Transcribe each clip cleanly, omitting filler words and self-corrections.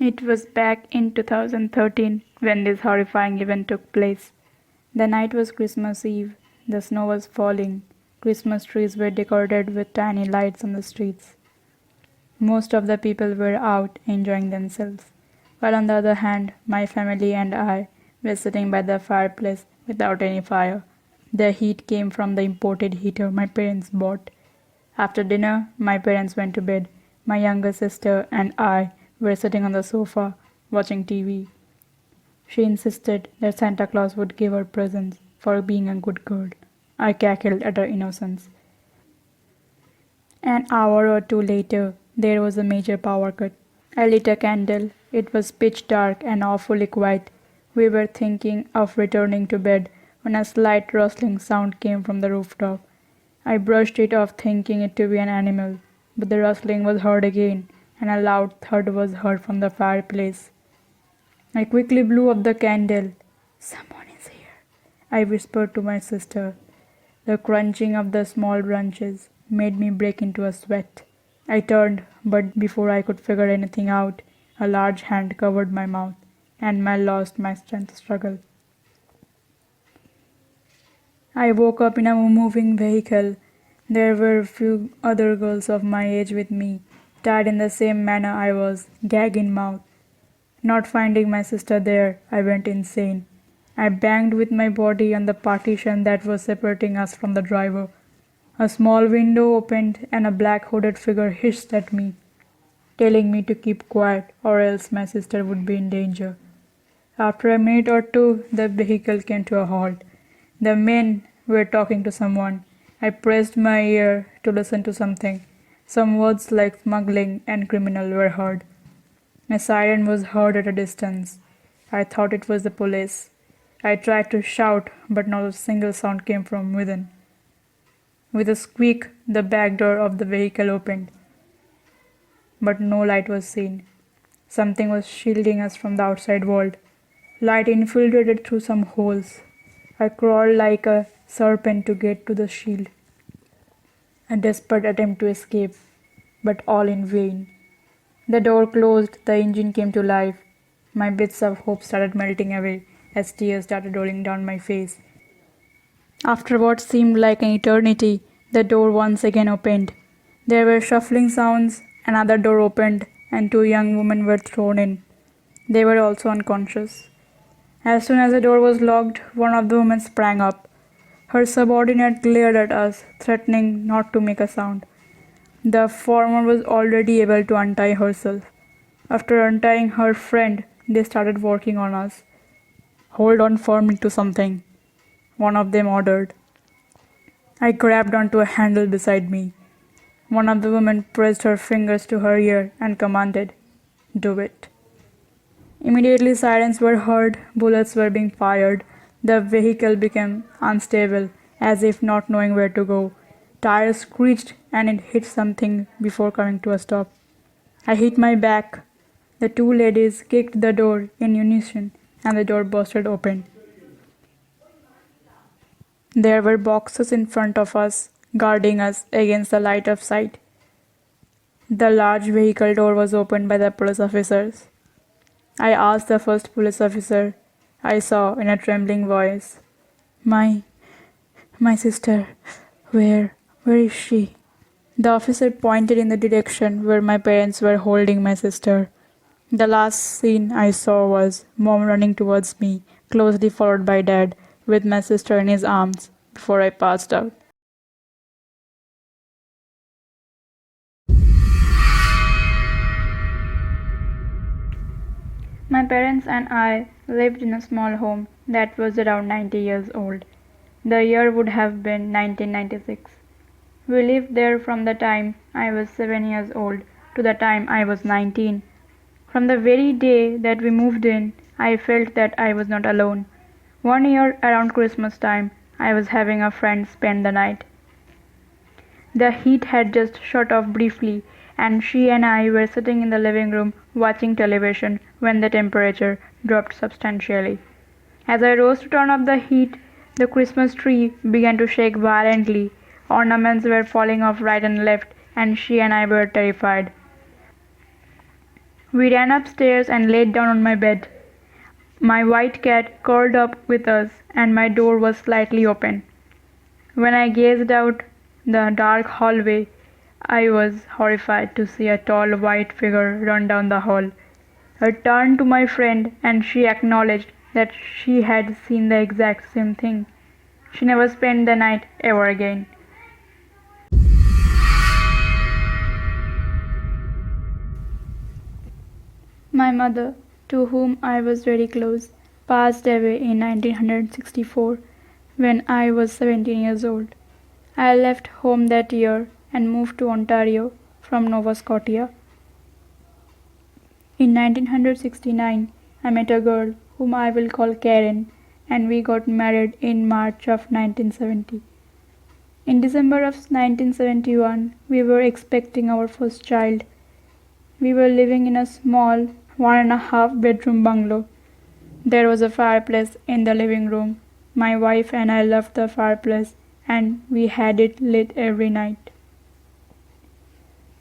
It was back in 2013 when this horrifying event took place. The night was Christmas Eve. The snow was falling. Christmas trees were decorated with tiny lights on the streets. Most of the people were out enjoying themselves, while on the other hand, my family and I were sitting by the fireplace without any fire. The heat came from the imported heater my parents bought. After dinner, my parents went to bed. My younger sister and I were sitting on the sofa watching TV. She insisted that Santa Claus would give her presents for being a good girl. I cackled at her innocence. An hour or two later, there was a major power cut. I lit a candle. It was pitch dark and awfully quiet. We were thinking of returning to bed when a slight rustling sound came from the rooftop. I brushed it off, thinking it to be an animal, but the rustling was heard again, and a loud thud was heard from the fireplace. I quickly blew up the candle. "Someone is here," I whispered to my sister. The crunching of the small branches made me break into a sweat. I turned, but before I could figure anything out, a large hand covered my mouth, and I lost my strength to struggle. I woke up in a moving vehicle. There were a few other girls of my age with me, tied in the same manner I was, gag in mouth. Not finding my sister there, I went insane. I banged with my body on the partition that was separating us from the driver. A small window opened and a black hooded figure hissed at me, telling me to keep quiet or else my sister would be in danger. After a minute or two, the vehicle came to a halt. The men were talking to someone. I pressed my ear to listen to something. Some words like smuggling and criminal were heard. A siren was heard at a distance. I thought it was the police. I tried to shout, but not a single sound came from within. With a squeak, the back door of the vehicle opened, but no light was seen. Something was shielding us from the outside world. Light infiltrated through some holes. I crawled like a serpent to get to the shield. A desperate attempt to escape, but all in vain. The door closed, the engine came to life. My bits of hope started melting away as tears started rolling down my face. After what seemed like an eternity, the door once again opened. There were shuffling sounds, another door opened, and two young women were thrown in. They were also unconscious. As soon as the door was locked, one of the women sprang up. Her subordinate glared at us, threatening not to make a sound. The former was already able to untie herself. After untying her friend, they started working on us. "Hold on firmly to something," one of them ordered. I grabbed onto a handle beside me. One of the women pressed her fingers to her ear and commanded, "Do it." Immediately sirens were heard, bullets were being fired. The vehicle became unstable, as if not knowing where to go. Tires screeched and it hit something before coming to a stop. I hit my back. The two ladies kicked the door in unison and the door busted open. There were boxes in front of us, guarding us against the light of sight. The large vehicle door was opened by the police officers. I asked the first police officer I saw in a trembling voice, My sister, where is she?" The officer pointed in the direction where my parents were holding my sister. The last scene I saw was Mom running towards me, closely followed by Dad, with my sister in his arms, before I passed out. My parents and I lived in a small home that was around 90 years old. The year would have been 1996. We lived there from the time I was 7 years old to the time I was 19. From the very day that we moved in, I felt that I was not alone. One year around Christmas time, I was having a friend spend the night. The heat had just shut off briefly, and she and I were sitting in the living room watching television when the temperature dropped substantially. As I rose to turn off the heat, the Christmas tree began to shake violently. Ornaments were falling off right and left, and she and I were terrified. We ran upstairs and laid down on my bed. My white cat curled up with us, and my door was slightly open. When I gazed out the dark hallway, I was horrified to see a tall white figure run down the hall. I turned to my friend, and she acknowledged that she had seen the exact same thing. She never spent the night ever again. My mother, to whom I was very close, passed away in 1964 when I was 17 years old. I left home that year and moved to Ontario from Nova Scotia. In 1969, I met a girl whom I will call Karen, and we got married in March of 1970. In December of 1971, we were expecting our first child. We were living in a small 1.5 bedroom bungalow. There was a fireplace in the living room. My wife and I loved the fireplace, and we had it lit every night.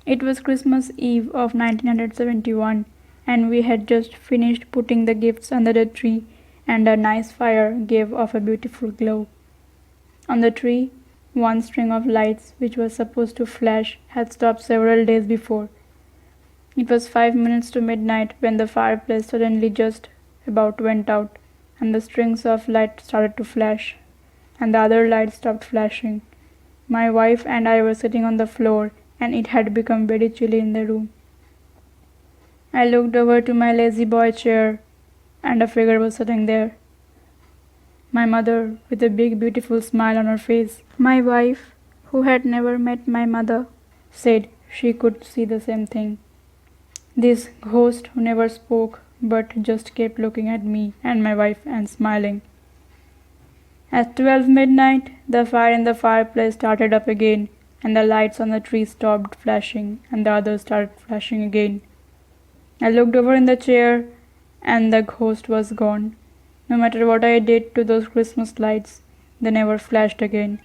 It was Christmas Eve of 1971, and we had just finished putting the gifts under the tree, and a nice fire gave off a beautiful glow. On the tree, one string of lights, which was supposed to flash, had stopped several days before. It was 5 minutes to midnight when the fireplace suddenly just about went out, and the strings of light started to flash, and the other lights stopped flashing. My wife and I were sitting on the floor, and it had become very chilly in the room. I looked over to my lazy boy chair, and a figure was sitting there. My mother, with a big beautiful smile on her face. My wife, who had never met my mother, said she could see the same thing. This ghost who never spoke but just kept looking at me and my wife and smiling. At 12 midnight, the fire in the fireplace started up again, and the lights on the tree stopped flashing, and the others started flashing again. I looked over in the chair, and the ghost was gone. No matter what I did to those Christmas lights, they never flashed again.